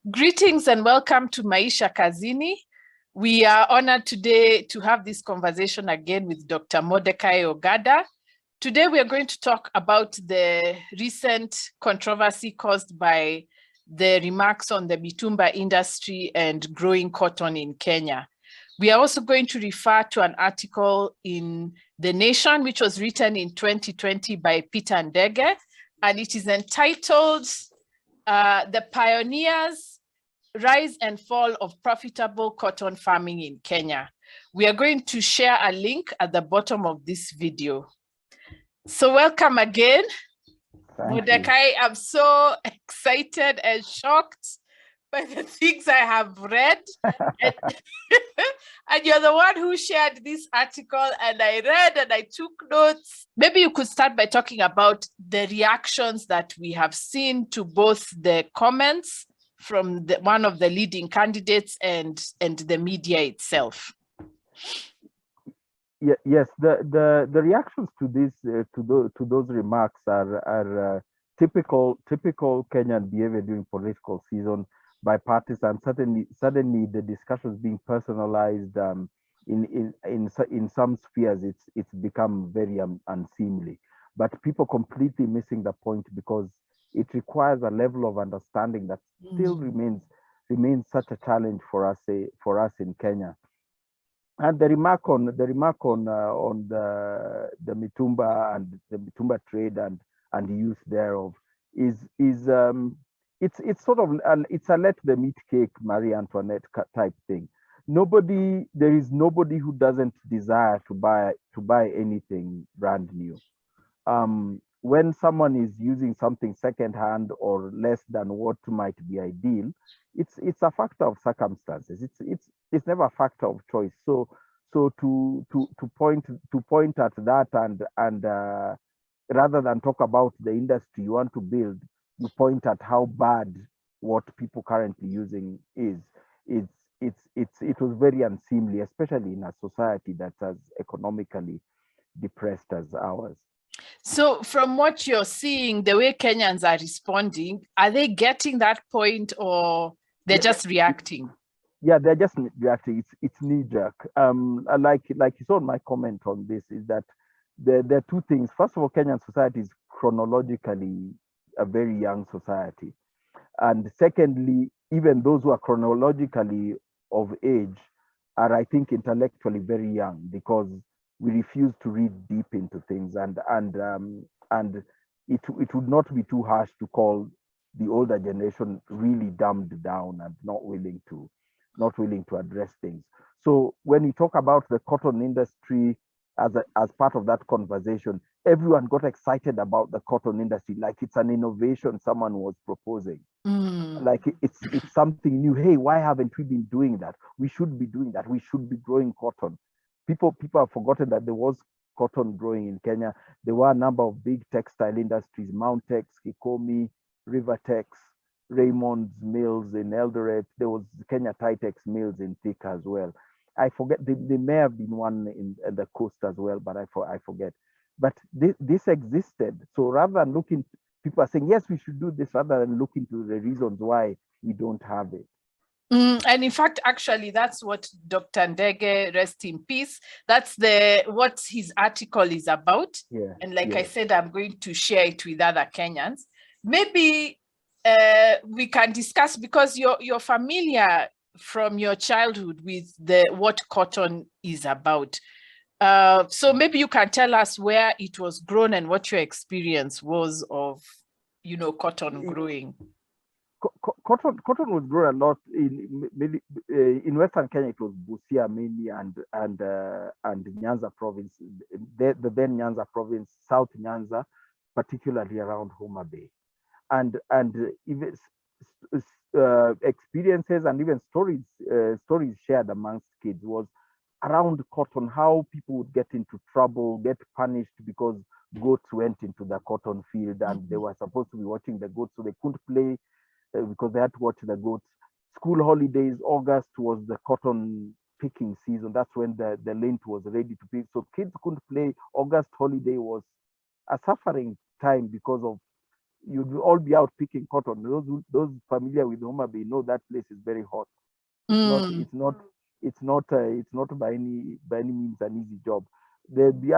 Greetings and welcome to Maisha Kazini. We are honored today to have this conversation again with Dr. Mordecai Ogada. Today we are going to talk about the recent controversy caused by the remarks on the mitumba industry and growing cotton in Kenya. We are also going to refer to an article in The Nation, which was written in 2020 by Peter Ndege, and it is entitled The Pioneers, Rise and Fall of Profitable Cotton Farming in Kenya. We are going to share a link at the bottom of this video. So welcome again. Mordecai, I'm so excited and shocked by the things I have read. And you're the one who shared this article, and I read and I took notes. Maybe you could start by talking about the reactions that we have seen to both the comments from one of the leading candidates and the media itself. Yes, the reactions to this to those remarks are typical Kenyan behavior during political season by parties, and suddenly the discussions being personalized in some spheres. It's become very unseemly, but people completely missing the point, because it requires a level of understanding that still remains such a challenge for us in Kenya. And the remark on the mitumba and the mitumba trade and the use thereof is it's sort of it's a let them eat cake, Marie Antoinette type thing. There is nobody who doesn't desire to buy anything brand new. When someone is using something secondhand or less than what might be ideal, it's a factor of circumstances. It's never a factor of choice. So to point at that and rather than talk about the industry you want to build, you point at how bad what people currently using is. It was very unseemly, especially in a society that's as economically depressed as ours. So from what you're seeing, the way Kenyans are responding, are they getting that point, or they're just reacting? Yeah, they're just reacting. It's knee-jerk. Like you saw my comment on this, is that there are two things. First of all, Kenyan society is chronologically a very young society. And secondly, even those who are chronologically of age are, I think, intellectually very young, because we refuse to read deep into things, and it would not be too harsh to call the older generation really dumbed down and not willing to address things. So when we talk about the cotton industry as part of that conversation, everyone got excited about the cotton industry like it's an innovation someone was proposing. Like it's something new. Hey, why haven't we been doing that? We should be doing that. We should be growing cotton. People have forgotten that there was cotton growing in Kenya. There were a number of big textile industries: Mountex, Kikomi, Rivertex, Raymond's mills in Eldoret. There was Kenya Tytex mills in Thika as well. I forget, there may have been one in the coast as well, but I forget. But this existed. So rather than looking, people are saying, yes, we should do this, rather than look into the reasons why we don't have it. And in fact, actually, that's what Dr. Ndege, rest in peace, that's what his article is about. Yeah. And like I said, I'm going to share it with other Kenyans. Maybe we can discuss, because you're familiar from your childhood with what cotton is about. So maybe you can tell us where it was grown and what your experience was of, cotton growing. Cotton was grown a lot in Western Kenya. It was Busia mainly and Nyanza province, the then Nyanza province, South Nyanza, particularly around Homa Bay, and even experiences and even stories shared amongst kids was around cotton, how people would get into trouble, get punished because goats went into the cotton field and they were supposed to be watching the goats, so they couldn't play because they had to watch the goats. School holidays, August was the cotton picking season. That's when the lint was ready to pick. So kids couldn't play. August holiday was a suffering time because of you'd all be out picking cotton. Those familiar with Homa Bay know that place is very hot. It's not by any means an easy job. The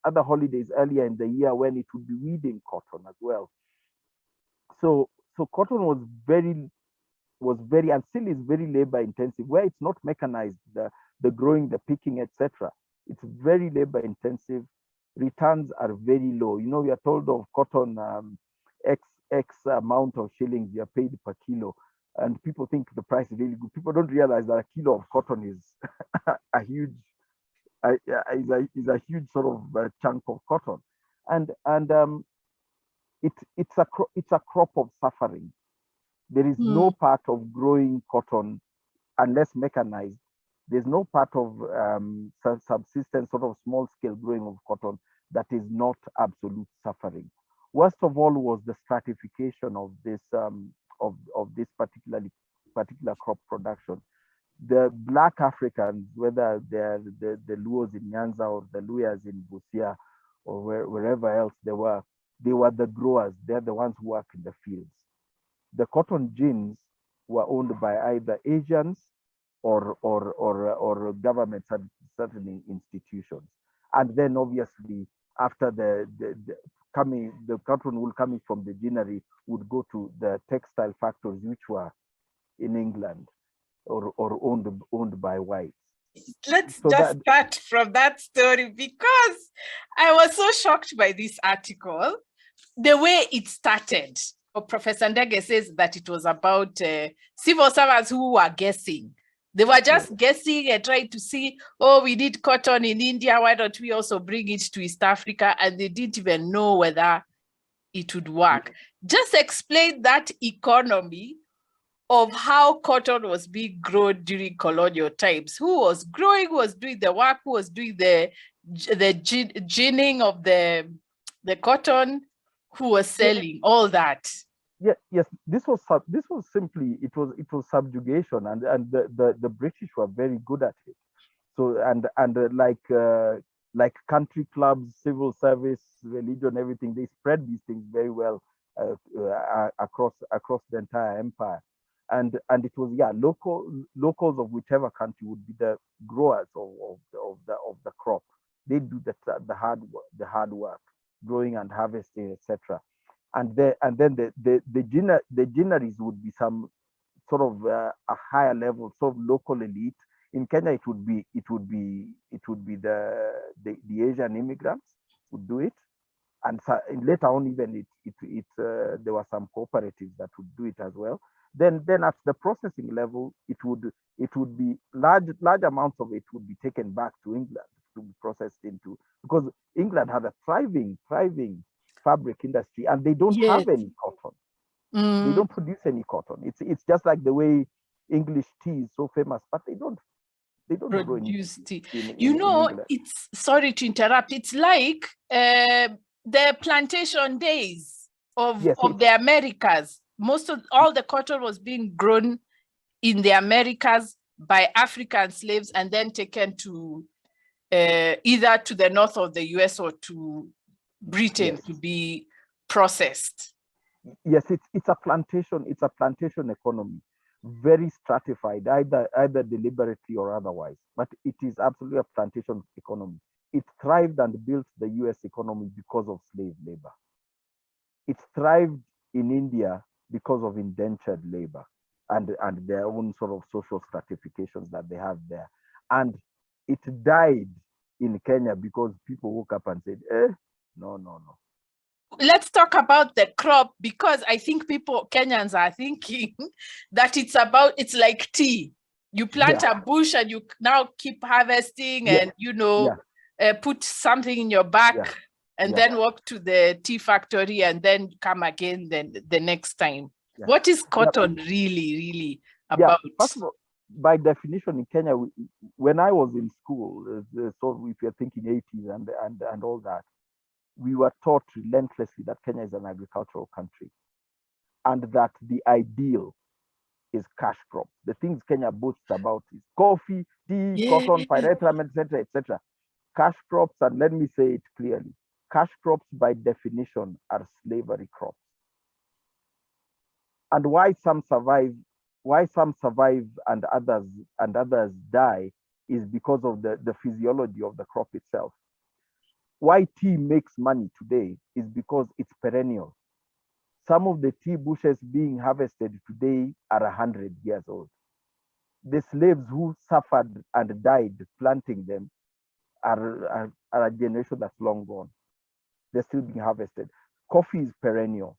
other holidays earlier in the year when it would be weeding cotton as well. So cotton was very and still is very labor intensive, where it's not mechanized, the growing, the picking, etc. It's very labor intensive. Returns are very low. You know, we are told of cotton, X amount of shillings you are paid per kilo, and people think the price is really good. People don't realize that a kilo of cotton is a huge sort of chunk of cotton, and it's a crop of suffering. There is no part of growing cotton unless mechanized. There's no part of subsistence, sort of small scale growing of cotton that is not absolute suffering. Worst of all was the stratification of this particular crop production. The Black Africans, whether they're the Luos in Nyanza or the Luyas in Busia or wherever else they were the growers. They're the ones who work in the fields. The cotton gins were owned by either Asians or government certain institutions. And then obviously after the cotton wool coming from the ginnery would go to the textile factories, which were in England or owned by whites. Let's start from that story, because I was so shocked by this article, the way it started. Professor Ndege says that it was about civil servants who were guessing. They were just guessing and trying to see, oh, we need cotton in India, why don't we also bring it to East Africa? And they didn't even know whether it would work. Just explain that economy of how cotton was being grown during colonial times. Who was growing, who was doing the work, who was doing the ginning of the cotton, who was selling, all that. Yes, this was simply it was subjugation, and the British were very good at it. So and like country clubs, civil service, religion, everything, they spread these things very well across the entire empire. And it was locals of whichever country would be the growers of the crop. They do the hard work, growing and harvesting, etc. And then the ginneries would be some sort of a higher level, sort of local elite. In Kenya, it would be the Asian immigrants would do it, and so, later on even there were some cooperatives that would do it as well. Then at the processing level, it would be large amounts of it would be taken back to England to be processed into, because England had a thriving fabric industry, and they don't have any cotton. They don't produce any cotton. It's just like the way English tea is so famous, but they don't produce tea. It's, sorry to interrupt, it's like the plantation days of the Americas. All the cotton was being grown in the Americas by African slaves and then taken to either to the north of the US or to Britain to be processed. Yes, it's a plantation economy, very stratified, either deliberately or otherwise. But it is absolutely a plantation economy. It thrived and built the US economy because of slave labor. It thrived in India because of indentured labor and their own sort of social stratifications that they have there. And it died in Kenya because people woke up and said, no. Let's talk about the crop, because I think Kenyans are thinking that it's like tea. You plant a bush and you now keep harvesting and, put something in your back and then walk to the tea factory and then come again the next time. What is cotton really about? First of all, by definition in Kenya, when I was in school, so if you're thinking 80s and all that, we were taught relentlessly that Kenya is an agricultural country and that the ideal is cash crop. The things Kenya boasts about is coffee, tea, cotton, pyrethrum, etc. Cash crops, and let me say it clearly, cash crops by definition are slavery crops. And why some survive and others die is because of the physiology of the crop itself. Why tea makes money today is because it's perennial. Some of the tea bushes being harvested today are 100 years old. The slaves who suffered and died planting them are a generation that's long gone. They're still being harvested. Coffee is perennial.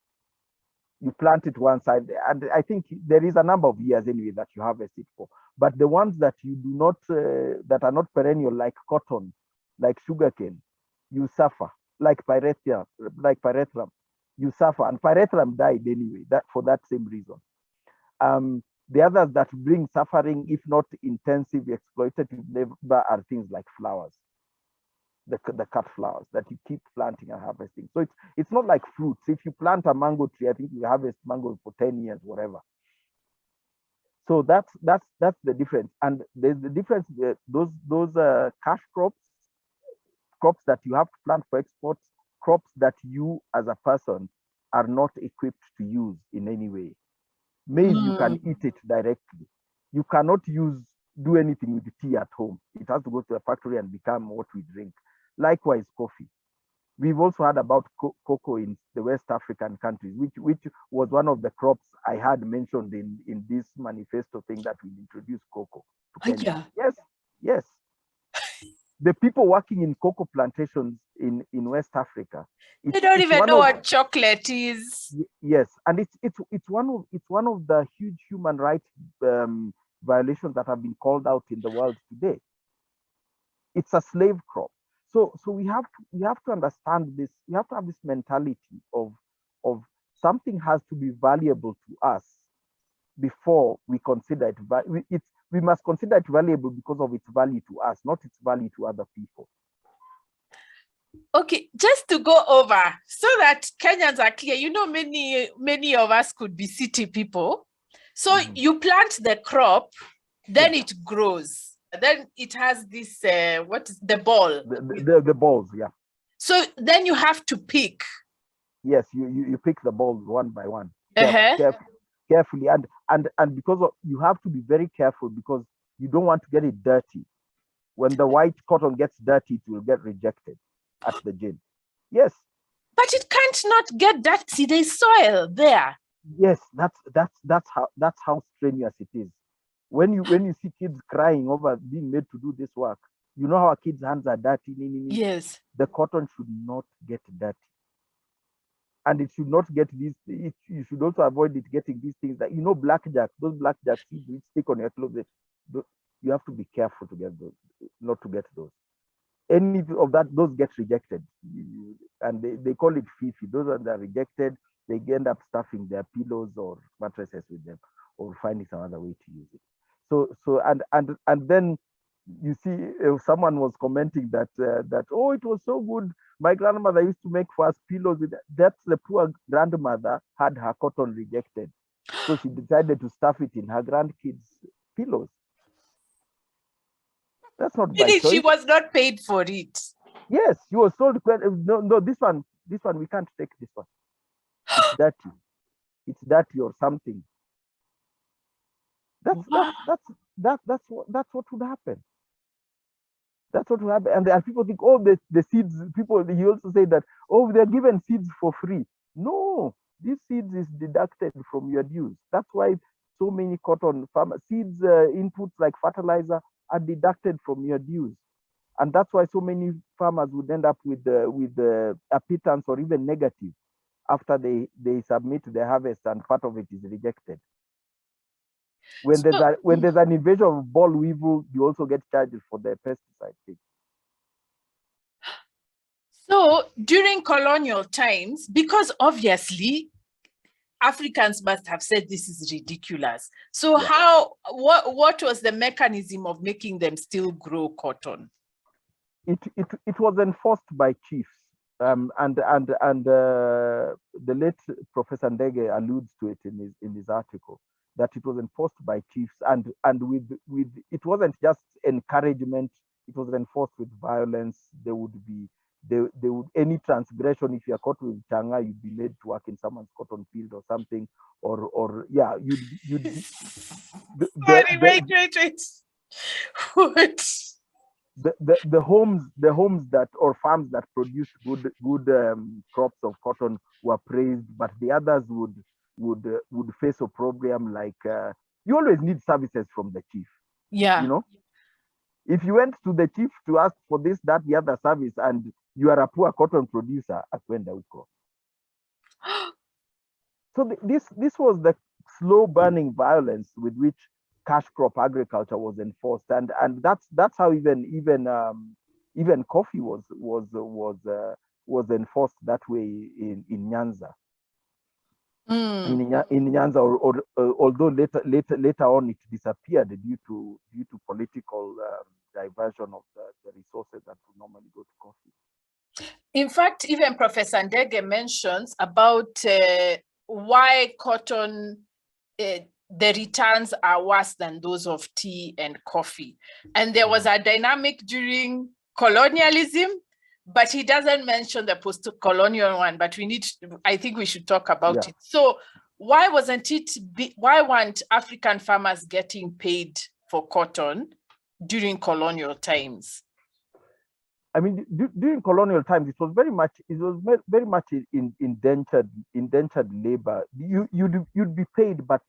You plant it one side, and I think there is a number of years anyway that you harvest it for. But the ones that you do not, that are not perennial, like cotton, like sugarcane, you suffer. Like pyrethrum, you suffer, and pyrethrum died anyway. That for that same reason. The others that bring suffering, if not intensive exploitative labor, are things like flowers, the cut flowers that you keep planting and harvesting. So it's not like fruits. If you plant a mango tree, I think you harvest mango for 10 years, whatever. So that's the difference. And there's the difference. Those cash crops that you have to plant for export, crops that you as a person are not equipped to use in any way. Maize, you can eat it directly. You cannot do anything with the tea at home. It has to go to the factory and become what we drink. Likewise, coffee. We've also heard about cocoa in the West African countries, which was one of the crops I had mentioned in this manifesto thing that we introduced cocoa to Kenya. Yes. The people working in cocoa plantations in West Africa, they don't even know what chocolate is. Yes, and it's one of the huge human rights violations that have been called out in the world today. It's a slave crop. So we have to understand this. We have to have this mentality of something has to be valuable to us before we consider it. We must consider it valuable because of its value to us, not its value to other people. Okay, just to go over so that Kenyans are clear, many of us could be city people. So you plant the crop, then it grows. Then it has this, what is the ball? The balls, yeah. So then you have to pick. Yes, you pick the balls one by one. Carefully. And because you have to be very careful because you don't want to get it dirty. When the white cotton gets dirty, it will get rejected at the gin. Yes. But it can't not get dirty. There's soil there. Yes, that's how strenuous it is. When you see kids crying over being made to do this work, you know how our kids' hands are dirty. Yes. The cotton should not get dirty. And it should not get these. You should also avoid it getting these things that blackjack. Those blackjack seeds which stick on your clothes. You have to be careful to get those, not to get those. Any of that, those get rejected, and they call it fifi. Those are that rejected. They end up stuffing their pillows or mattresses with them, or finding some other way to use it. So and then you see, someone was commenting that oh, it was so good. My grandmother used to make for us pillows with that. That's the poor grandmother had her cotton rejected, so she decided to stuff it in her grandkids' pillows. That's not by choice. She was not paid for it. Yes, she was told, no, this one we can't take this one. It's dirty. It's dirty or something. That's what would happen. That's what will happen. And people think, oh, the seeds, he also say that, oh, they're given seeds for free. No, these seeds is deducted from your dues. That's why so many cotton seeds inputs like fertilizer are deducted from your dues. And that's why so many farmers would end up with a pittance or even negative after they submit their harvest and part of it is rejected. When there's an invasion of boll weevil, you also get charged for the pesticide thing. So during colonial times, because obviously Africans must have said this is ridiculous. So yeah. What was the mechanism of making them still grow cotton? It was enforced by chiefs. And the late Professor Ndege alludes to it in his article, that it was enforced by chiefs, and with it wasn't just encouragement, it was enforced with violence. There would they would, any transgression, if you're caught with changa, you'd be made to work in someone's cotton field or something, or yeah, you'd be, Sorry, wait. What? The homes that, or farms that produced good crops of cotton were praised, but the others would face a problem like you always need services from the chief. Yeah. You know, if you went to the chief to ask for this, that, the other service, and you are a poor cotton producer, akwenda huko. So this was the slow burning violence with which cash crop agriculture was enforced, and that's how even coffee was enforced that way in Nyanza. In Nyanza, or although later on it disappeared due to political diversion of the resources that would normally go to coffee. In fact, even Professor Ndege mentions about why cotton, the returns are worse than those of tea and coffee. And there was a dynamic during colonialism, but he doesn't mention the post-colonial one, but I think we should talk about it. So why weren't African farmers getting paid for cotton during colonial times? I mean, during colonial times, it was very much in indentured labor. You'd be paid, but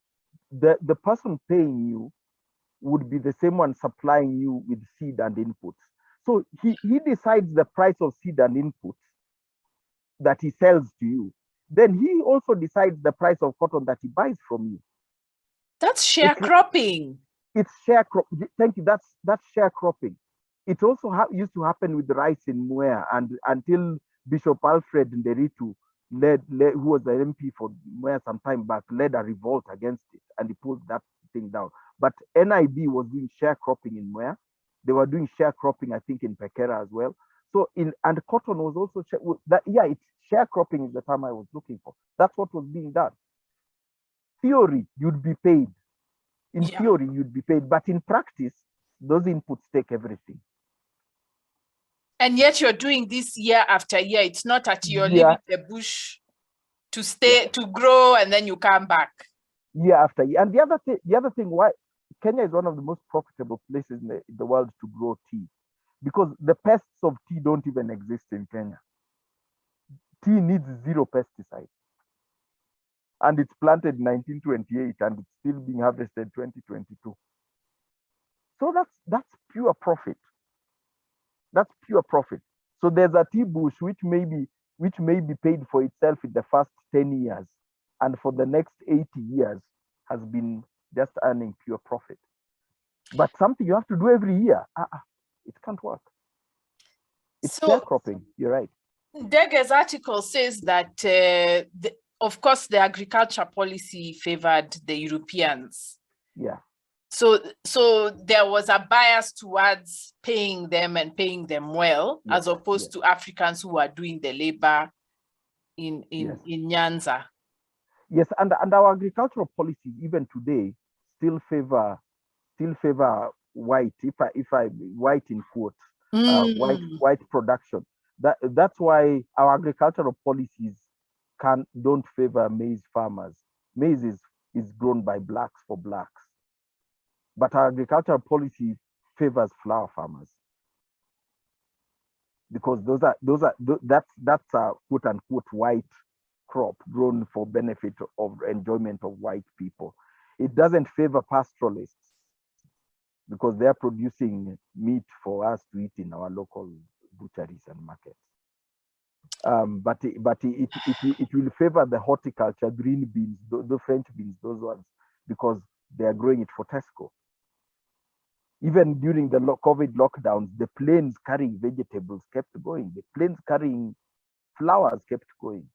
the person paying you would be the same one supplying you with seed and inputs. So he decides the price of seed and inputs that he sells to you. Then he also decides the price of cotton that he buys from you. That's sharecropping. It's sharecropping. Thank you. That's sharecropping. It also used to happen with rice in Mwea, and until Bishop Alfred Nderitu who was the MP for Mwea some time back, led a revolt against it, and he pulled that thing down. But NIB was doing sharecropping in Mwea. They were doing sharecropping, I think, in Pekera as well. So and cotton was also it's sharecropping is the term I was looking for. That's what was being done. Theory, you'd be paid. In theory, you'd be paid, but in practice, those inputs take everything. And yet you're doing this year after year. It's not that you're leaving the bush to stay, to grow, and then you come back. Year after year. And the other thing, why Kenya is one of the most profitable places in the world to grow tea, because the pests of tea don't even exist in Kenya. Tea needs 0 pesticides. And it's planted in 1928, and it's still being harvested 2022. So that's pure profit. That's pure profit. So there's a tea bush which may be paid for itself in the first 10 years, and for the next 80 years has been just earning pure profit. But something you have to do every year, it can't work. It's sharecropping. You're right. Ndege's article says that, of course, the agriculture policy favored the Europeans. Yeah. So there was a bias towards paying them and paying them well, as opposed to Africans who are doing the labor in Nyanza. Yes, and our agricultural policies even today still favor white, if I white in quotes, white production. That's why our agricultural policies don't favor maize farmers. Maize is grown by blacks for blacks. But our agricultural policy favors flower farmers, because that's a quote unquote white crop grown for benefit of enjoyment of white people. It doesn't favor pastoralists, because they're producing meat for us to eat in our local butcheries and markets. But it will favor the horticulture, green beans, the French beans, those ones, because they are growing it for Tesco. Even during the COVID lockdowns, the planes carrying vegetables kept going. The planes carrying flowers kept going.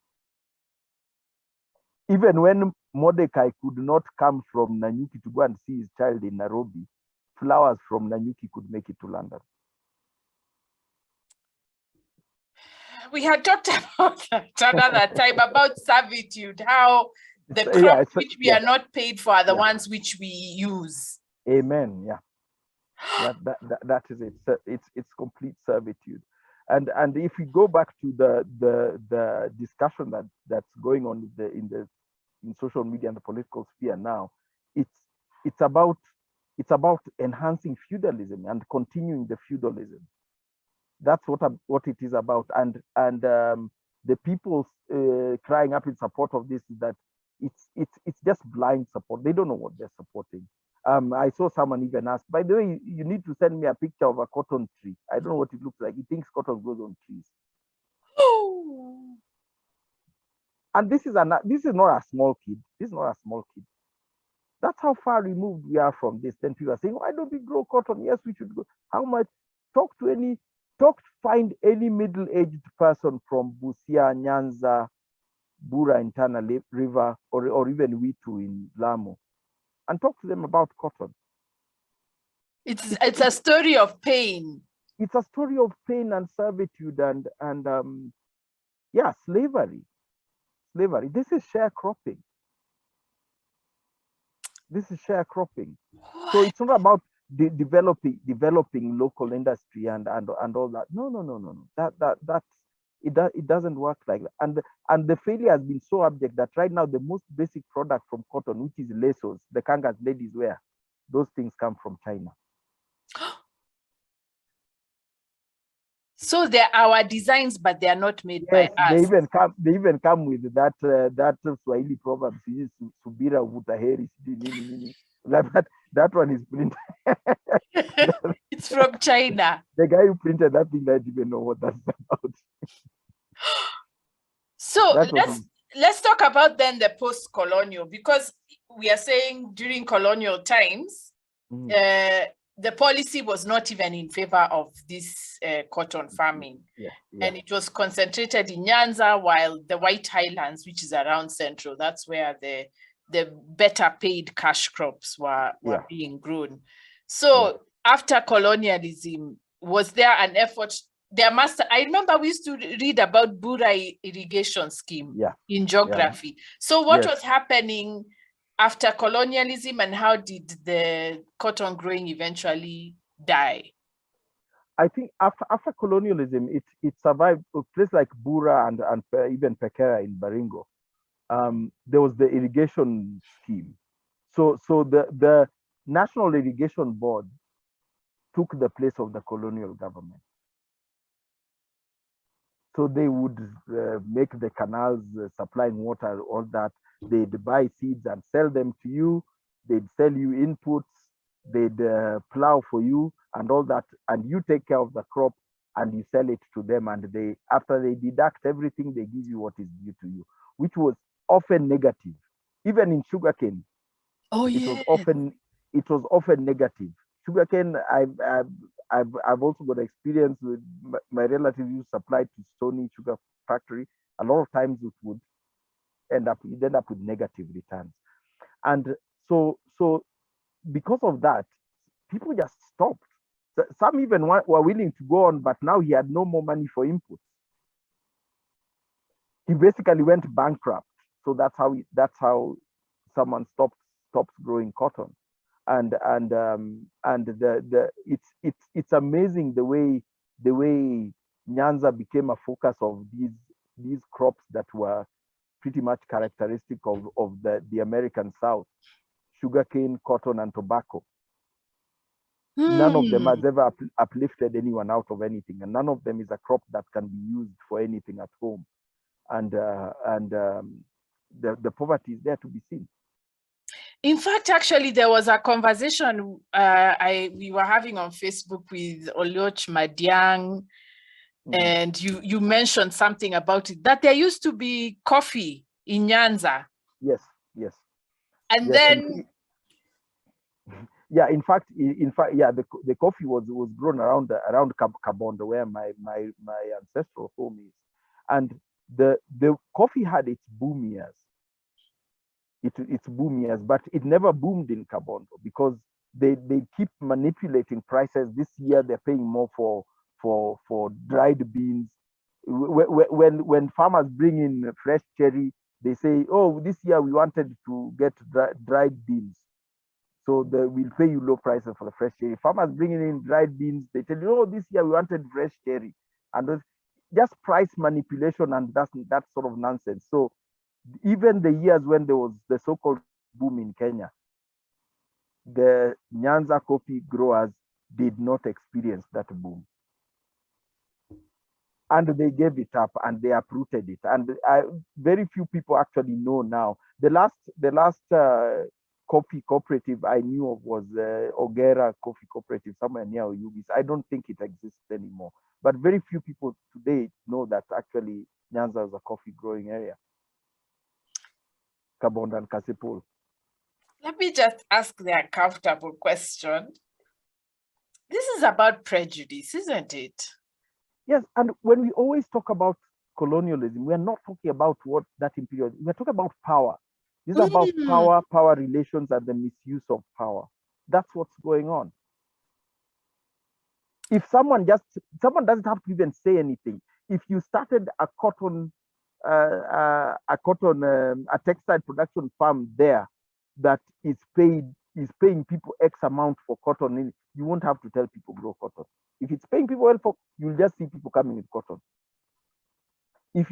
Even when Mordecai could not come from Nanyuki to go and see his child in Nairobi, flowers from Nanyuki could make it to London. We had talked about that another time, about servitude, how the crops which we are not paid for are the ones which we use. Amen. Yeah. That is it. It's complete servitude. And if we go back to the discussion that's going on in social media and the political sphere now, it's about enhancing feudalism and continuing the feudalism. That's what it is about. And the people crying up in support of this is that it's just blind support. They don't know what they're supporting. I saw someone even ask, by the way, you need to send me a picture of a cotton tree. I don't know what it looks like. He thinks cotton grows on trees. Oh. And this is not a small kid. This is not a small kid. That's how far removed we are from this. Then people are saying, why don't we grow cotton? Yes, we should go. How much? Find any middle-aged person from Busia, Nyanza, Bura in Tana River, or even Witu in Lamu, and talk to them about cotton. It's a story of pain. It's a story of pain and servitude and yeah, slavery. This is sharecropping. So it's not about developing local industry and all that. No. It doesn't work like that. And the failure has been so abject that right now the most basic product from cotton, which is lesos, the kangas ladies wear, those things come from China. So they're our designs, but they are not made by us. They even come with that Swahili proverb, subira vutaheri. That one is printed. It's from China. The guy who printed that thing doesn't even know what that's about. So let's talk about then the post-colonial, because we are saying during colonial times, the policy was not even in favor of this cotton farming. And it was concentrated in Nyanza, while the White Highlands, which is around Central, that's where the better paid cash crops were being grown. So after colonialism, was there an effort? I remember we used to read about Bura irrigation scheme in geography. So what was happening after colonialism, and how did the cotton growing eventually die? I think after colonialism, it survived. A place like Bura and even Pekera in Baringo, there was the irrigation scheme. So the National Irrigation Board took the place of the colonial government. So they would make the canals supplying water, all that. They'd buy seeds and sell them to you. They'd sell you inputs. They'd plow for you and all that. And you take care of the crop and you sell it to them. And after they deduct everything, they give you what is due to you, which was often negative. Even in sugarcane, it was often negative. Sugarcane, I've also got experience with my relatives who supplied to Stony Sugar Factory. A lot of times it would end up with negative returns. And so because of that, people just stopped. Some even were willing to go on, but now he had no more money for inputs. He basically went bankrupt. So that's how someone stops growing cotton. And it's amazing the way Nyanza became a focus of these crops that were pretty much characteristic of the American South: sugarcane, cotton, and tobacco. None of them has ever uplifted anyone out of anything, and none of them is a crop that can be used for anything at home. And the poverty is there to be seen. In fact, actually, there was a conversation we were having on Facebook with Oloch Madiang, and you mentioned something about it, that there used to be coffee in Nyanza. Yes. And then in fact, the coffee was grown around Kabondo, where my ancestral home is, and the coffee had its boom years. It's boom years, but it never boomed in Kabondo because they keep manipulating prices. This year they're paying more for dried beans. When farmers bring in fresh cherry, they say, "Oh, this year we wanted to get dried beans, so we'll pay you low prices for the fresh cherry." Farmers bringing in dried beans, they tell you, "Oh, this year we wanted fresh cherry." and just price manipulation and that sort of nonsense. So even the years when there was the so-called boom in Kenya, the Nyanza coffee growers did not experience that boom. And they gave it up and they uprooted it. And very few people actually know now. The last coffee cooperative I knew of was Ogera Coffee Cooperative somewhere near Oyugis. I don't think it exists anymore. But very few people today know that actually Nyanza is a coffee growing area. Kabonda and Kasipul. Let me just ask the uncomfortable question. This is about prejudice, isn't it? Yes, and when we always talk about colonialism, we are not talking about what that imperial, we're talking about power. This is about power relations and the misuse of power. That's what's going on. If someone doesn't have to even say anything. If you started a textile production farm there that is paying people X amount for cotton, you won't have to tell people grow cotton. If it's paying people well for, you'll just see people coming with cotton. If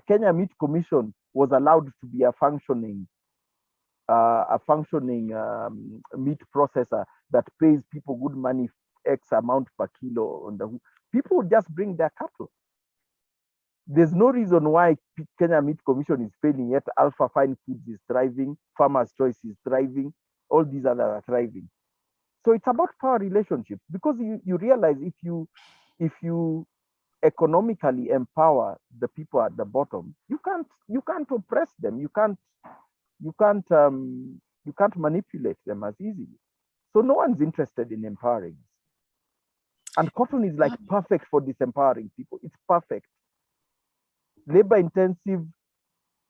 Kenya Meat Commission was allowed to be a functioning meat processor that pays people good money, X amount per kilo on the hook, people would just bring their cattle. There's no reason why Kenya Meat Commission is failing, yet Alpha Fine Foods is thriving, Farmer's Choice is thriving, all these others are thriving. So it's about power relationships, because you realize if you economically empower the people at the bottom, you can't oppress them, you can't manipulate them as easily. So no one's interested in empowering. And cotton is like perfect for disempowering people. It's perfect. Labor intensive,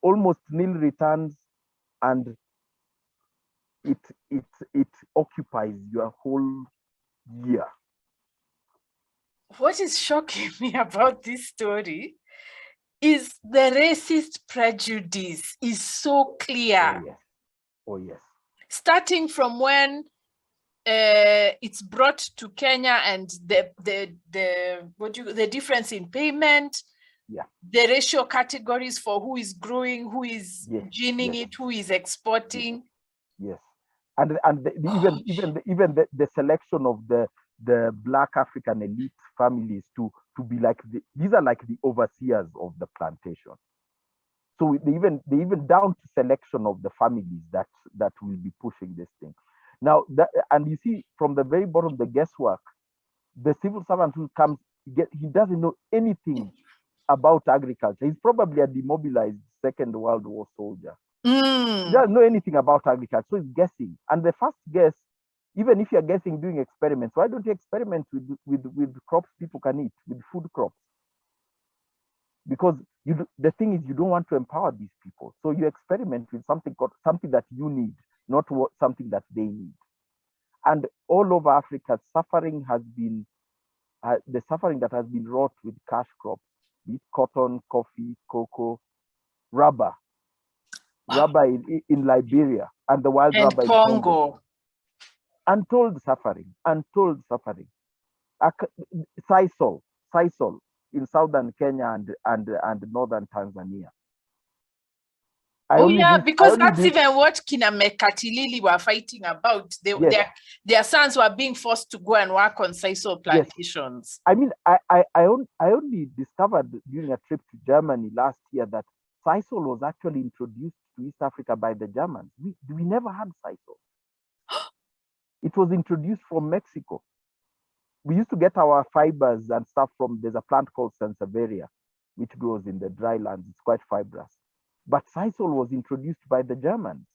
almost nil returns, and it occupies your whole year. What is shocking me about this story is the racist prejudice is so clear. Oh yes. Oh yes. Starting from when it's brought to Kenya and the difference in payment, the ratio categories for who is growing, who is ginning it, who is exporting. Yes, and even the selection of the Black African elite families to be like these are like the overseers of the plantation. So they even down to selection of the families that will be pushing this thing. Now and you see from the very bottom, the guesswork, the civil servant who comes, he doesn't know anything about agriculture. He's probably a demobilized Second World War soldier. He doesn't know anything about agriculture, so he's guessing. And the first guess, even if you're guessing doing experiments, why don't you experiment with crops people can eat, with food crops? Because the thing is, you don't want to empower these people, so you experiment with something that you need, not something that they need. And all over Africa, suffering has been the suffering that has been wrought with cash crops, be it cotton, coffee, cocoa, rubber in Liberia, and the wild rubber in Congo. Untold suffering. Sisal in southern Kenya and northern Tanzania. Because that's even what Kina Mekatilili were fighting about. Their sons were being forced to go and work on sisal plantations. Yes. I mean, I only discovered during a trip to Germany last year that sisal was actually introduced to East Africa by the Germans. We never had sisal. It was introduced from Mexico. We used to get our fibers and stuff from, there's a plant called Sansevieria, which grows in the dry lands. It's quite fibrous. But sisal was introduced by the Germans.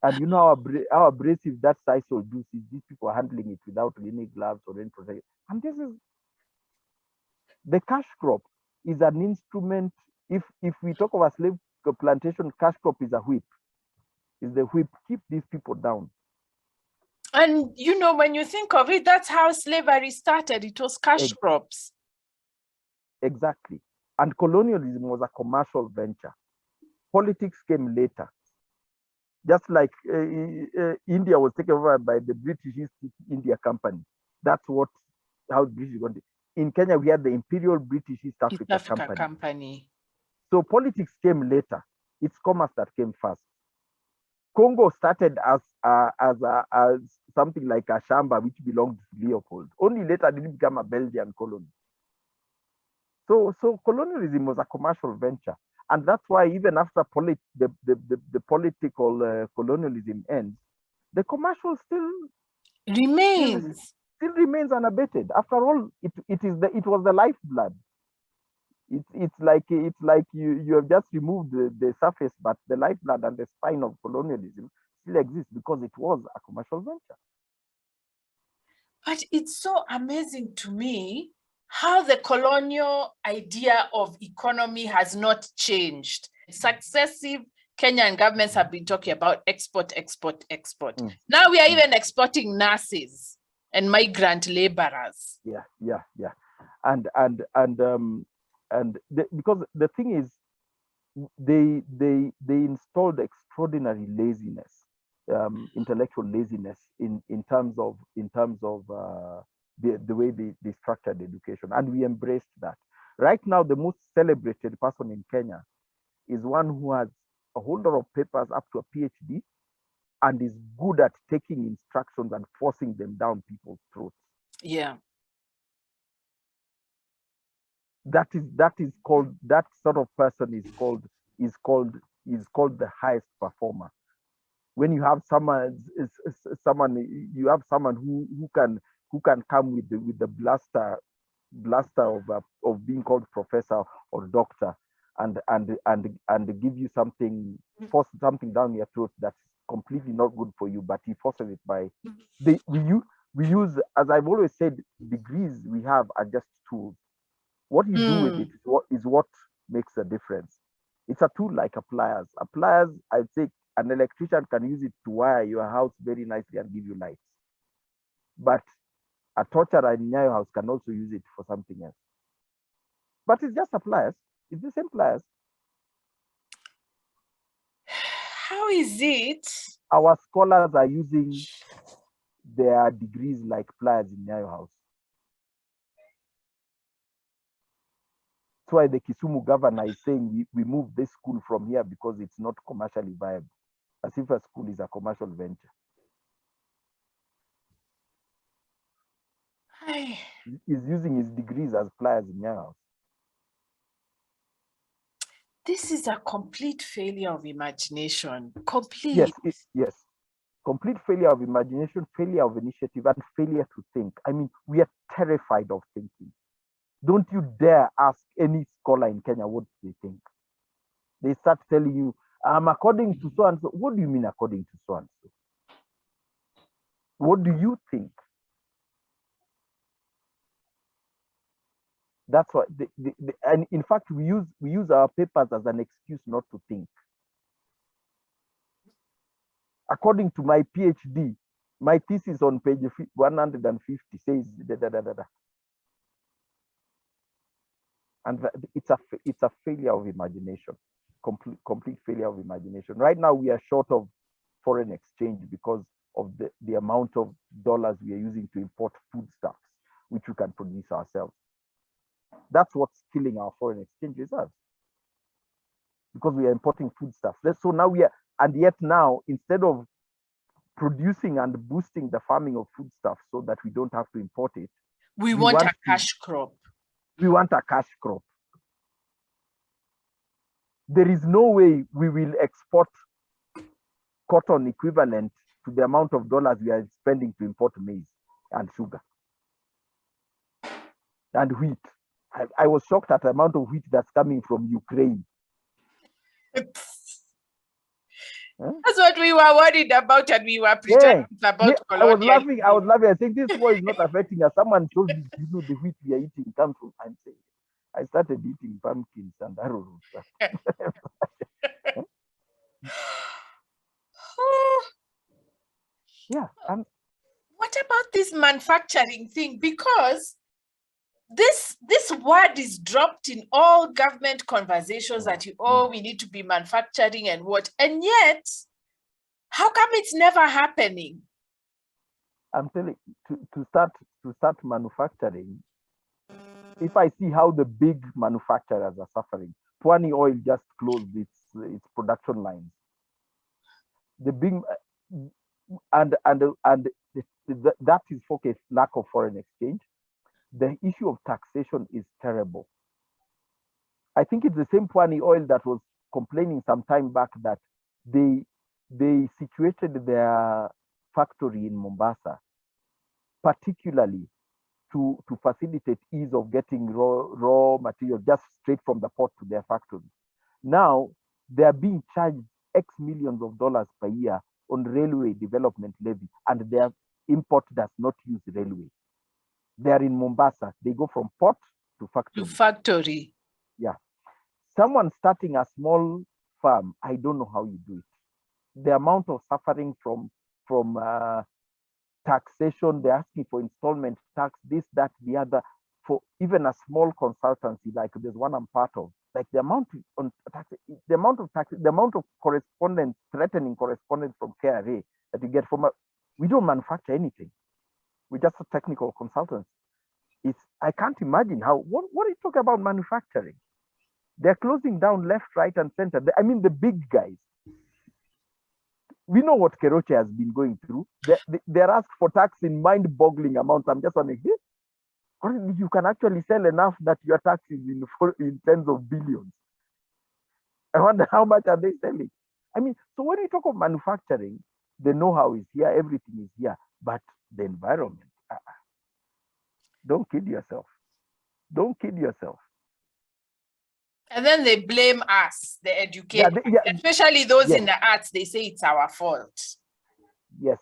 And you know how abrasive that sisal juice is. These people are handling it without any gloves or any protection. And this is, the cash crop is an instrument. If we talk about slave plantation, cash crop is a whip. Is the whip, keep these people down. And you know, when you think of it, that's how slavery started. It was cash crops. Exactly. And colonialism was a commercial venture. Politics came later. Just like India was taken over by the British East India Company. That's how the British got it. In Kenya, we had the Imperial British East Africa Company. So politics came later. It's commerce that came first. Congo started as something like a shamba which belonged to Leopold. Only later did it become a Belgian colony. So colonialism was a commercial venture. And that's why even after the political colonialism ends, the commercial still remains unabated. After all, it was the lifeblood. It's like you have just removed the surface, but the lifeblood and the spine of colonialism still exists because it was a commercial venture. But it's so amazing to me how the colonial idea of economy has not changed. Successive Kenyan governments have been talking about export. Now we are even exporting nurses and migrant laborers. Yeah. Because the thing is, they installed extraordinary laziness, intellectual laziness in terms of the way they structured education, and we embraced that. Right now, the most celebrated person in Kenya is one who has a whole lot of papers up to a PhD and is good at taking instructions and forcing them down people's throats. Yeah. That sort of person is called the highest performer. When you have someone who can come with the blaster of being called professor or doctor and give you something, force something down your throat that's completely not good for you, but he forces it by we use, as I've always said, degrees we have are just tools. What you do with it is what makes a difference. It's a tool like a pliers. A pliers, I'd say an electrician can use it to wire your house very nicely and give you lights. But a torturer in your house can also use it for something else. But it's just a pliers. It's the same pliers. How is it? Our scholars are using their degrees like pliers in your house. That's why the Kisumu governor is saying we move this school from here because it's not commercially viable, as if a school is a commercial venture. He's using his degrees as pliers in your house. This is a complete failure of imagination. Complete. Yes. Complete failure of imagination, failure of initiative, and failure to think. I mean, we are terrified of thinking. Don't you dare ask any scholar in Kenya what they think. They start telling you, according to so and so. What do you mean according to so and so? What do you think? That's why, and in fact, we use our papers as an excuse not to think. According to my PhD, my thesis on page 150 says da, da, da, da, da. And it's a failure of imagination, complete failure of imagination. Right now, we are short of foreign exchange because of the amount of dollars we are using to import foodstuffs, which we can produce ourselves. That's what's killing our foreign exchange reserves, because we are importing foodstuffs. So now and yet now, instead of producing and boosting the farming of foodstuffs so that we don't have to import it, we want a cash crop. We want a cash crop. There is no way we will export cotton equivalent to the amount of dollars we are spending to import maize and sugar and wheat. I was shocked at the amount of wheat that's coming from Ukraine. That's what we were worried about, and we were pretending about colonialism. I was laughing. I think this war is not affecting us. Someone told me, the wheat we are eating comes from. I'm saying, I started eating pumpkins and arrowroot. Yeah. What about this manufacturing thing? Because this word is dropped in all government conversations that we need to be manufacturing and what, and yet How come it's never happening? I'm telling you, to start manufacturing, if I see how the big manufacturers are suffering, Pwani Oil just closed its production lines. The big that is for a lack of foreign exchange. The issue of taxation is terrible. I think it's the same Pwani Oil that was complaining some time back that they situated their factory in Mombasa, particularly to facilitate ease of getting raw material just straight from the port to their factory. Now they are being charged X millions of dollars per year on railway development levy, and their import does not use railway. They are in Mombasa. They go from port to factory. Yeah. Someone starting a small farm, I don't know how you do it. The amount of suffering from taxation, they're asking for installment tax, this, that, the other, for even a small consultancy, like there's one I'm part of, like the amount on tax, the amount of correspondence, threatening correspondence from KRA that you get from we don't manufacture anything. We're just a technical consultants. I can't imagine how, what are you talking about manufacturing? They're closing down left, right, and center. I mean, the big guys. We know what Keroche has been going through. They're asked for tax in mind-boggling amounts. I'm just wondering, you can actually sell enough that your tax is in tens of billions. I wonder how much are they selling? I mean, so when you talk of manufacturing, the know-how is here, everything is here, but the environment, don't kid yourself. Don't kid yourself. And then they blame us, the educators, especially those in the arts. They say it's our fault. Yes,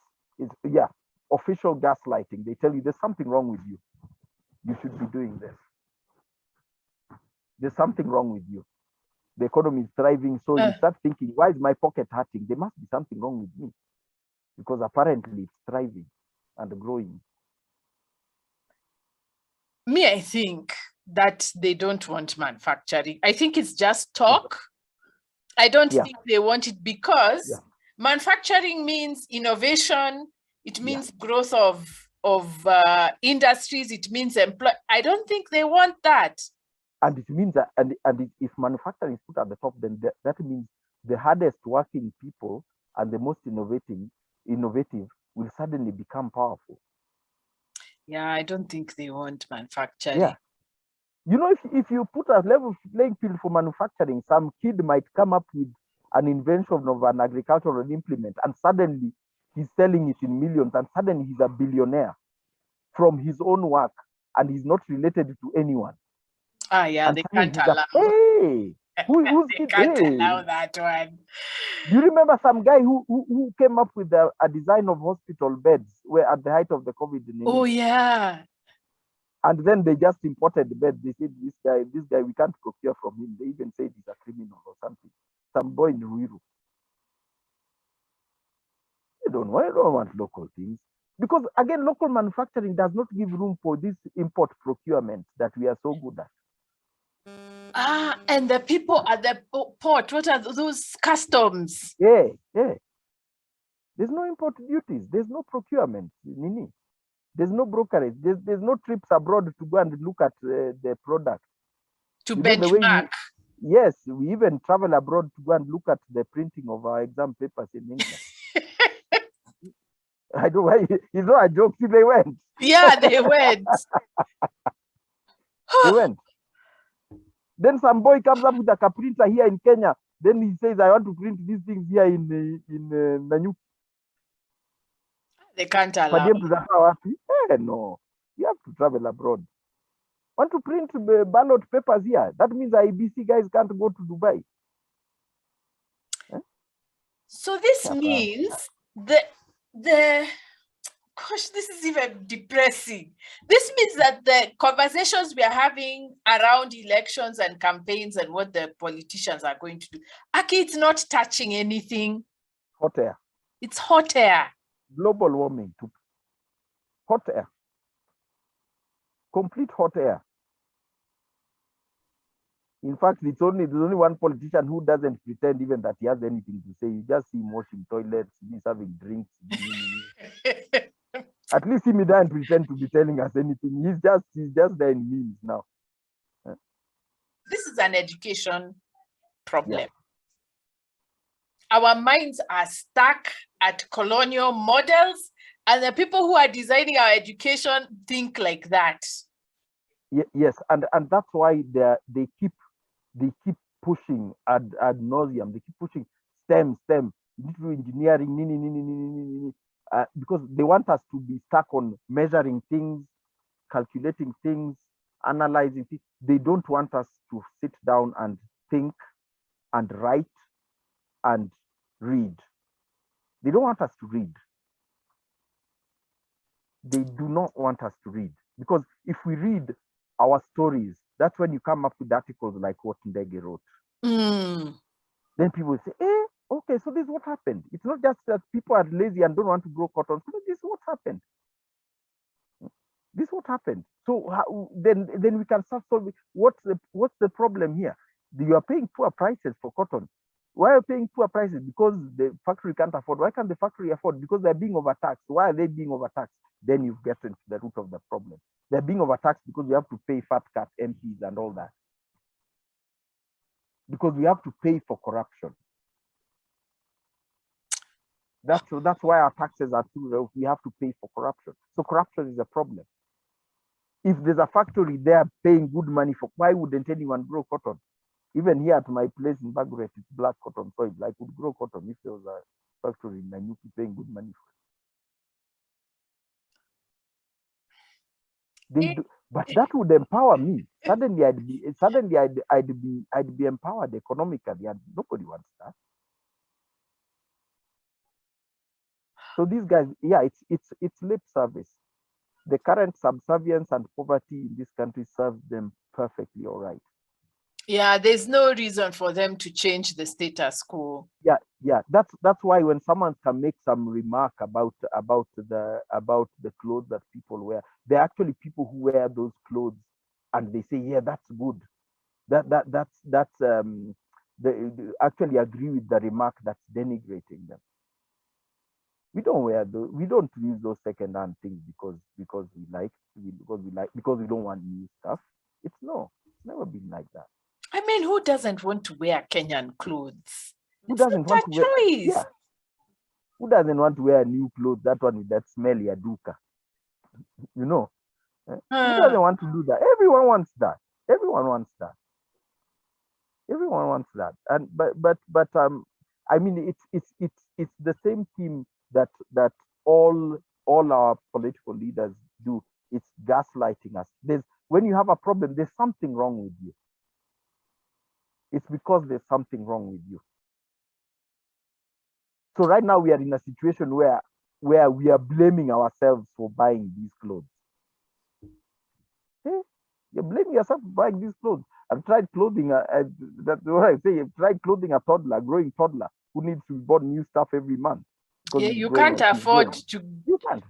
official gaslighting. They tell you there's something wrong with you. You should be doing this. There's something wrong with you. The economy is thriving, so you start thinking, why is my pocket hurting? There must be something wrong with me, because apparently it's thriving and growing. I think that they don't want manufacturing. I think it's just talk. I don't think they want it because manufacturing means innovation. It means growth of industries. It means I don't think they want that. And it means that, and if manufacturing is put at the top, then that means the hardest working people and the most innovative will suddenly become powerful. Yeah, I don't think they want manufacturing. Yeah. You know, if you put a level playing field for manufacturing, some kid might come up with an invention of an agricultural implement, and suddenly he's selling it in millions, and suddenly he's a billionaire from his own work, and he's not related to anyone. Yeah, they can't allow. Hey, they can't allow that one. Do you remember some guy who came up with a design of hospital beds where at the height of the COVID? Oh yeah. And then they just imported the bed. They said, this guy, we can't procure from him. They even said he's a criminal or something. Some boy in Ruiru. I don't want local things. Because again, local manufacturing does not give room for this import procurement that we are so good at. And the people at the port, what are those customs? Yeah. There's no import duties. There's no procurement. Nini. There's no brokerage. There's no trips abroad to go and look at the product. To benchmark. Yes, we even travel abroad to go and look at the printing of our exam papers in England. I don't know why. It's not a joke. See, they went. Yeah, they went. They went. Then some boy comes up with a printer here in Kenya. Then he says, I want to print these things here in Nanyuki. They can't allow. No, you have to travel abroad. Want to print ballot papers here? That means IBC guys can't go to Dubai. So this means gosh, this is even depressing. This means that the conversations we are having around elections and campaigns and what the politicians are going to do, it's not touching anything. Hot air. It's hot air. Global warming, too. Hot air. Complete hot air. In fact, there's only one politician who doesn't pretend even that he has anything to say. You just see him washing toilets, he's having drinks. At least he doesn't pretend to be telling us anything. He's just there in memes now. This is an education problem. Yeah. Our minds are stuck at colonial models, and the people who are designing our education think like that. Yes, and that's why they keep pushing ad nauseum. They keep pushing STEM, engineering, because they want us to be stuck on measuring things, calculating things, analyzing things. They don't want us to sit down and think and write and read. They don't want us to read. They do not want us to read, because if we read our stories, that's when you come up with articles like what Ndege wrote. Then people will say, okay, so this is what happened. It's not just that people are lazy and don't want to grow cotton. So this is what happened. This is what happened. So then we can start solving what's the problem here. You are paying poor prices for cotton. Why are you paying poor prices? Because the factory can't afford. Why can't the factory afford? Because they're being overtaxed. Why are they being overtaxed? Then you get into the root of the problem. They're being overtaxed because we have to pay fat cat MPs and all that. Because we have to pay for corruption. That's why our taxes are too low. We have to pay for corruption. So corruption is a problem. If there's a factory there paying good money for, why wouldn't anyone grow cotton? Even here at my place in Baguret, it's black cotton soil. I could grow cotton if there was a factory in Nanyuki paying good money for it. They do, but that would empower me. Suddenly I'd be empowered economically, and nobody wants that. So these guys, yeah, it's lip service. The current subservience and poverty in this country serves them perfectly all right. Yeah, there's no reason for them to change the status quo. Yeah. That's why when someone can make some remark about the clothes that people wear, they're actually people who wear those clothes, and they say, yeah, that's good. They actually agree with the remark that's denigrating them. We don't wear those. We don't use those second-hand things because we don't want new stuff. It's never been like that. I mean, who doesn't want to wear Kenyan clothes? Who doesn't want to wear? Choice. Yeah. Who doesn't want to wear new clothes? That one with that smelly aduka. You know. Who doesn't want to do that? Everyone wants that. Everyone wants that. Everyone wants that. And but I mean, it's the same theme that all our political leaders do. It's gaslighting us. When you have a problem, there's something wrong with you. It's because there's something wrong with you. So right now we are in a situation where we are blaming ourselves for buying these clothes. Hey, you're blaming yourself for buying these clothes. I've tried clothing. That's what I say. I've tried clothing a growing toddler who needs to be bought new stuff every month. Yeah, you can't afford to. You can't.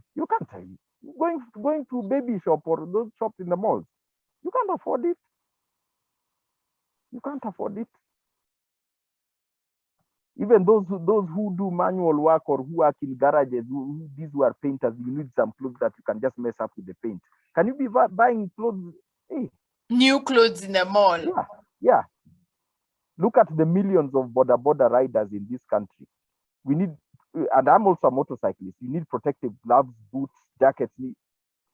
Going to baby shop or those shops in the malls. You can't afford it. You can't afford it. Even those who do manual work or who work in garages, these who are painters, you need some clothes that you can just mess up with the paint. Can you be buying clothes? Hey. New clothes in the mall? Yeah. Look at the millions of border riders in this country. We need, and I'm also a motorcyclist. You need protective gloves, boots, jackets.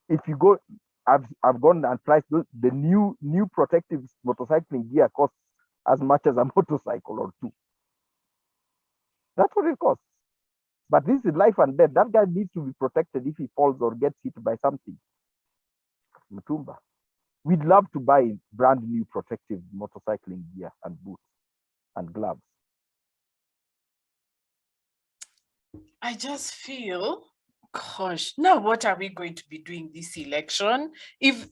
If you go, I've gone and priced the new protective motorcycling gear costs as much as a motorcycle or two. That's what it costs. But this is life and death. That guy needs to be protected if he falls or gets hit by something. Mitumba. We'd love to buy brand new protective motorcycling gear and boots and gloves. I just feel, gosh, now what are we going to be doing this election? If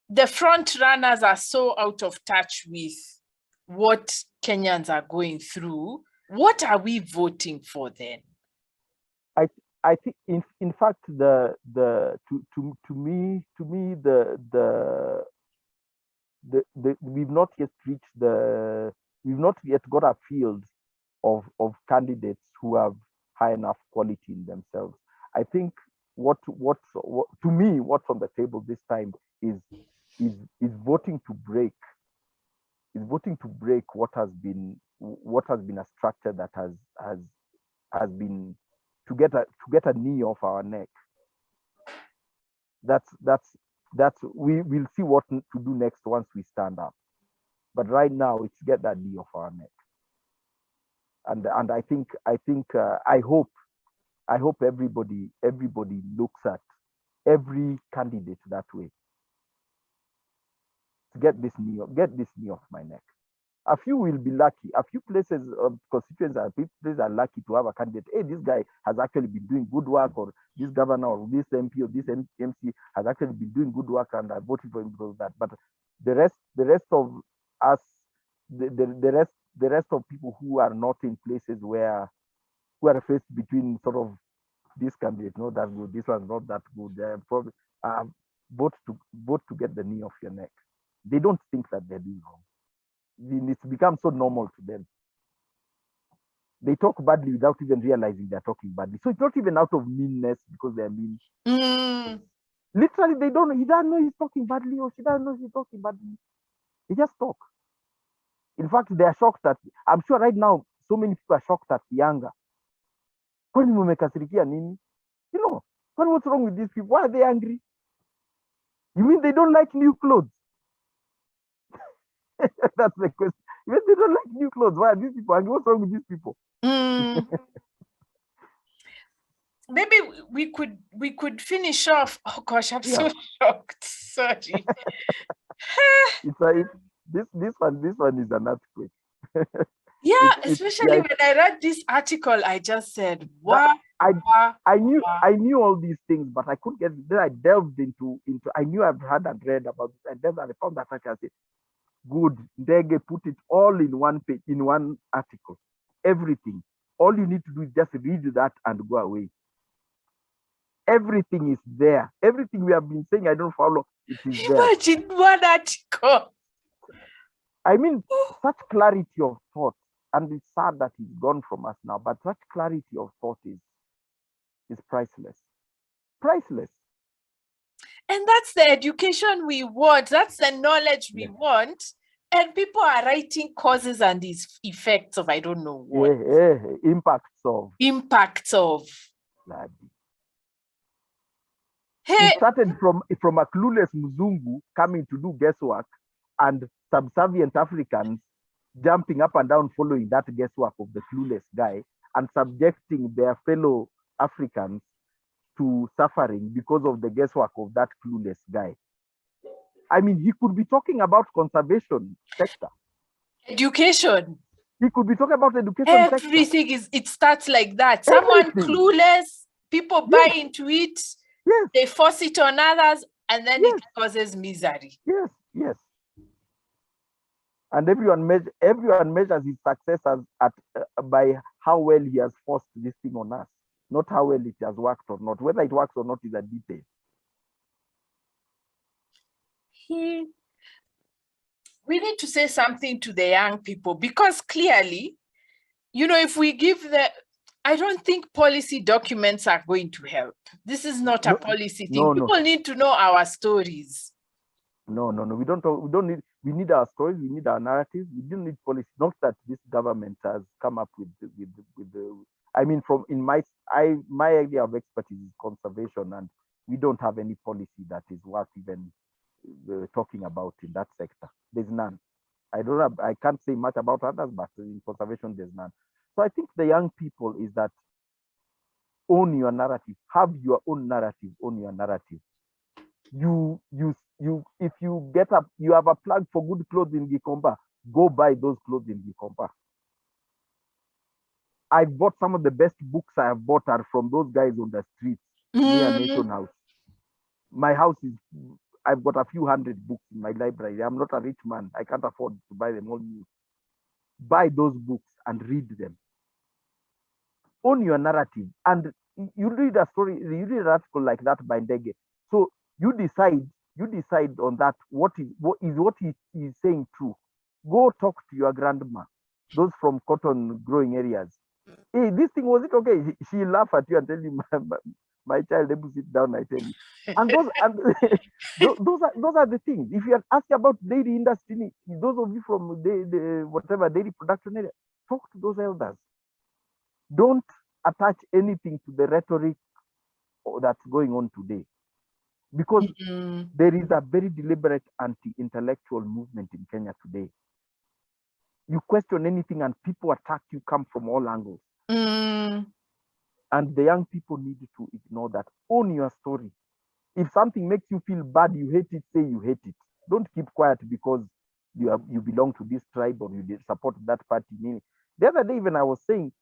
the front runners are so out of touch with what Kenyans are going through, what are we voting for then? I think in fact to me the we've not yet reached we've not yet got a field of candidates who have high enough quality in themselves. I think what to me, what's on the table this time is voting to break what has been a structure that has been to get a knee off our neck. That's we will see what to do next once we stand up. But right now, it's get that knee off our neck. And I think I hope everybody looks at every candidate that way. To get this knee off my neck. A few will be lucky. A few places, constituents are lucky to have a candidate. Hey, this guy has actually been doing good work, or this governor or this MP or this MC has actually been doing good work, and I voted for him because of that. But the rest of us, the rest of people who are not in places who are faced between sort of this candidate not that good, this one's not that good. They're probably vote to get the knee off your neck. They don't think that they're doing wrong. It's become so normal to them. They talk badly without even realizing they're talking badly. So it's not even out of meanness because they're mean. Literally, he doesn't know he's talking badly, or she doesn't know she's talking badly. They just talk. In fact, they are shocked that, I'm sure right now, so many people are shocked at Yanga. Kwani mumekasirikia nini? You know, what's wrong with these people? Why are they angry? You mean they don't like new clothes? That's the question. Even they don't like new clothes. Why are these people angry? What's wrong with these people? Maybe we could finish off. Oh gosh, I'm so shocked. Sorry. This one is an earthquake. Yeah, especially when I read this article, I just said, wow. I knew all these things, but I couldn't get. Then I delved into. I knew I've heard and read about this. I delved and I found that article. I said, good, Ndege put it all in one page, in one article. Everything. All you need to do is just read that and go away. Everything is there. Everything we have been saying, I don't follow. It is there. Imagine one article. I mean, such clarity of thought, and it's sad that he's gone from us now, but such clarity of thought is priceless. Priceless. And that's the education we want. That's the knowledge we want. And people are writing causes and these effects of I don't know what. Impacts of. It started from a clueless Mzungu coming to do guesswork, and subservient Africans jumping up and down following that guesswork of the clueless guy and subjecting their fellow Africans to suffering because of the guesswork of that clueless guy. I mean, he could be talking about conservation sector. Education. He could be talking about education Everything sector. It starts like that. Someone clueless, people buy into it, they force it on others, and then it causes misery. Yes. And everyone measures his success by how well he has forced this thing on us, not how well it has worked or not. Whether it works or not is a detail. We need to say something to the young people, because clearly, if we give I don't think policy documents are going to help. This is not a policy thing. People need to know our stories. No. We don't need. We need our stories. We need our narratives. We don't need policy. Not that this government has come up with the. I mean, my idea of expertise is conservation, and we don't have any policy that is worth even talking about in that sector. There's none. I can't say much about others, but in conservation, there's none. So I think the young people is that own your narrative, have your own narrative, own your narrative. If you get up, you have a plug for good clothes in Gikomba, go buy those clothes in Gikomba. I bought some of the best books I have bought are from those guys on the streets near Nation House. My house is, I've got a few hundred books in my library. I'm not a rich man. I can't afford to buy them all new. Buy those books and read them. Own your narrative. And you read a story, you read an article like that by Ndege. So you decide You decide on that. What he is saying true? Go talk to your grandma, those from cotton growing areas. Hey, this thing, was it okay? She laugh at you and tell you, my child, let me sit down, I tell you. And those are the things. If you are asking about dairy industry, those of you from the whatever dairy production area, talk to those elders. Don't attach anything to the rhetoric that's going on today, because there is a very deliberate anti-intellectual movement in Kenya today. You question anything and people attack you, come from all angles. And the young people need to ignore that. Own your story. If something makes you feel bad, you hate it, say you hate it. Don't keep quiet because you belong to this tribe or you support that party. The other day, even I was saying,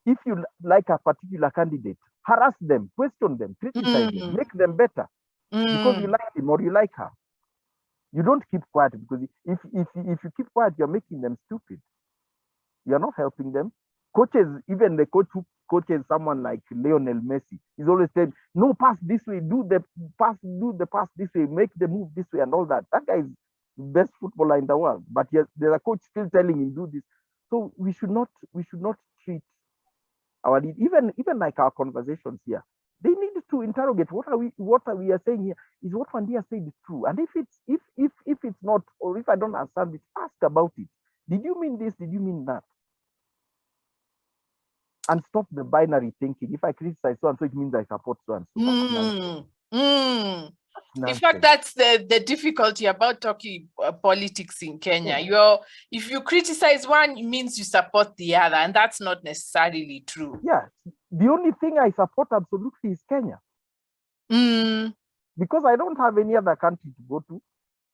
if you like a particular candidate, harass them, question them, criticize them, make them better because you like him or you like her. You don't keep quiet, because if you keep quiet, you're making them stupid. You're not helping them. Coaches, even the coach who coaches someone like Lionel Messi, is always saying, no, pass this way, do the pass this way, make the move this way, and all that. That guy is the best footballer in the world, but yet there's a coach still telling him do this. So we should not treat our lead, even like our conversations here. They need to interrogate what we are saying here. Is what Wandia said is true? And if it's not, or if I don't understand it, ask about it. Did you mean this? Did you mean that? And stop the binary thinking. If I criticize so and so, it means I support so and so. In fact, that's the difficulty about talking politics in Kenya. If you criticize one, it means you support the other, and that's not necessarily true. Yeah, the only thing I support absolutely is Kenya, because I don't have any other country to go to.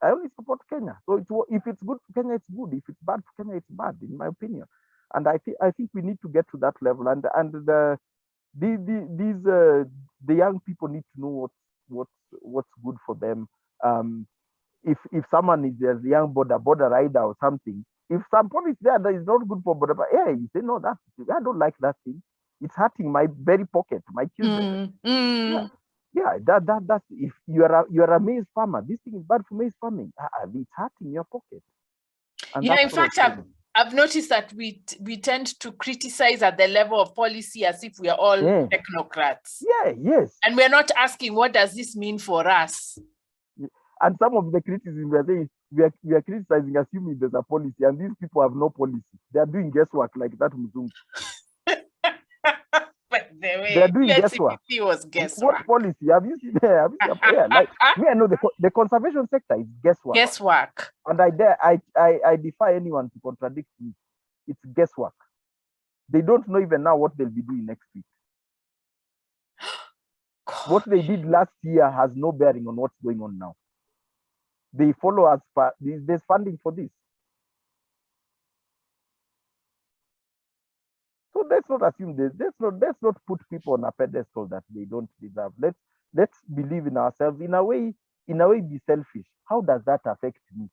I only support Kenya. So if it's good for Kenya, it's good. If it's bad for Kenya, it's bad, in my opinion. And I think we need to get to that level. And the young people need to know what's good for them. If someone is a young border rider or something, if some police there that is not good for border, yeah, you say no, I don't like that thing. It's hurting my very pocket, my children. Yeah, that's if you're a maize farmer, this thing is bad for maize farming. It's hurting your pocket. And in fact, I've noticed that we tend to criticize at the level of policy as if we are all technocrats. Yeah, yes. And we're not asking, what does this mean for us? And some of the criticism we are saying, we are criticizing assuming there's a policy, and these people have no policy. They are doing guesswork like that Mzungu. But the way they are doing guesswork. Was guesswork. What policy have you seen there? Yeah, like me, I know the conservation sector is guesswork. Guesswork. And I defy anyone to contradict me. It's guesswork. They don't know even now what they'll be doing next week. What they did last year has no bearing on what's going on now. They follow us, there's funding for this. So let's not assume this. Let's not put people on a pedestal that they don't deserve. Let's believe in ourselves. In a way, be selfish. How does that affect me?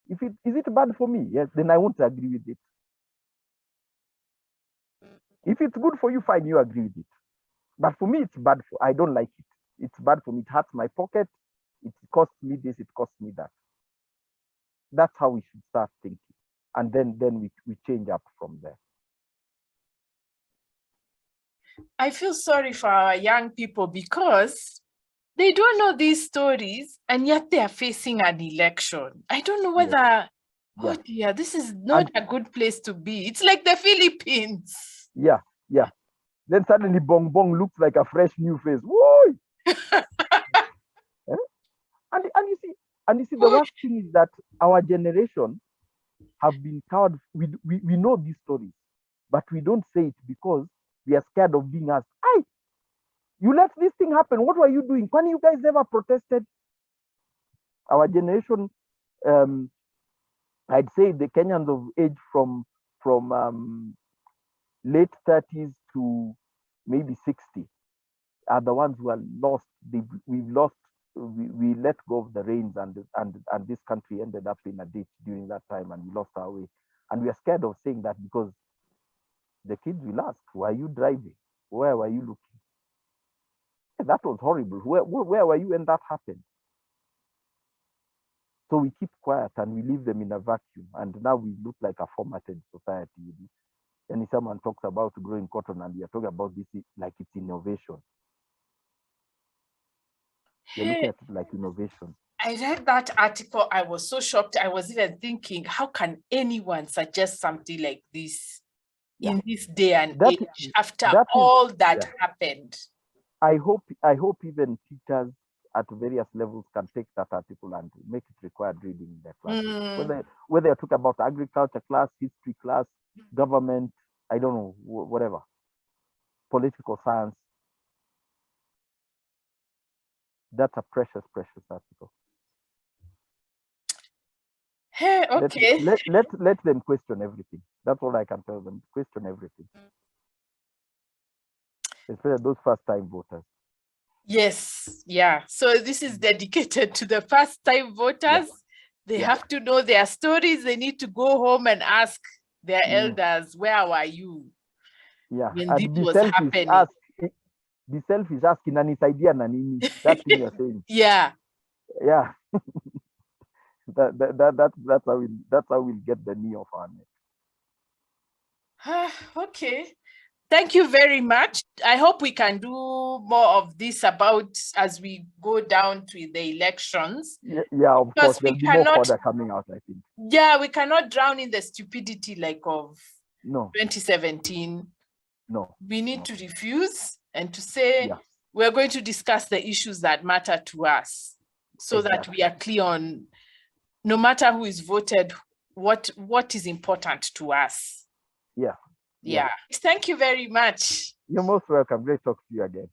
Is it bad for me? Yes, then I won't agree with it. If it's good for you, fine, you agree with it. But for me, it's bad. I don't like it. It's bad for me. It hurts my pocket. It costs me this. It costs me that. That's how we should start thinking, and then we change up from there. I feel sorry for our young people because they don't know these stories, and yet they are facing an election. I don't know whether, oh dear, this is not a good place to be. It's like the Philippines. Yeah. Then suddenly Bong Bong looks like a fresh new face. Woo! And you see, the worst thing is that our generation have been cowed. We know these stories, but we don't say it because we are scared of being asked, "Hey, you let this thing happen. What were you doing? When you guys ever protested?" Our generation, I'd say the Kenyans of age from late 30s to maybe 60 are the ones who are lost. We let go of the reins, and this country ended up in a ditch during that time, and we lost our way. And we are scared of saying that because the kids will ask, "Were you driving? Where were you looking? That was horrible. Where were you when that happened?" So we keep quiet and we leave them in a vacuum. And now we look like a formatted society. And if someone talks about growing cotton and you're talking about this like it's innovation. You're looking at it like innovation. I read that article. I was so shocked. I was even thinking, how can anyone suggest something like this in this day and age after all that happened? I hope even teachers at various levels can take that article and make it required reading in their classes. Whether you're talking about agriculture class, history class, government, I don't know, whatever, political science. That's a precious, precious article. Hey, okay. Let them question everything. That's all I can tell them. Question everything. Especially those first-time voters. Yes, yeah. So this is dedicated to the first-time voters. They have to know their stories. They need to go home and ask their elders, where were you? Yeah, when and this be was selfish. happening? Be selfish. Ask idea na nini. That thing you're saying. Yeah. Yeah. That's how we'll get the knee of our neck. Okay. Thank you very much. I hope we can do more of this about as we go down to the elections. Yeah, of course. There'll be more further coming out, I think. Yeah, we cannot drown in the stupidity like of 2017. No. We need to refuse and to say we're going to discuss the issues that matter to us so that we are clear on, no matter who is voted, what is important to us. Yeah. Yeah. Thank you very much. You're most welcome. Great talk to you again.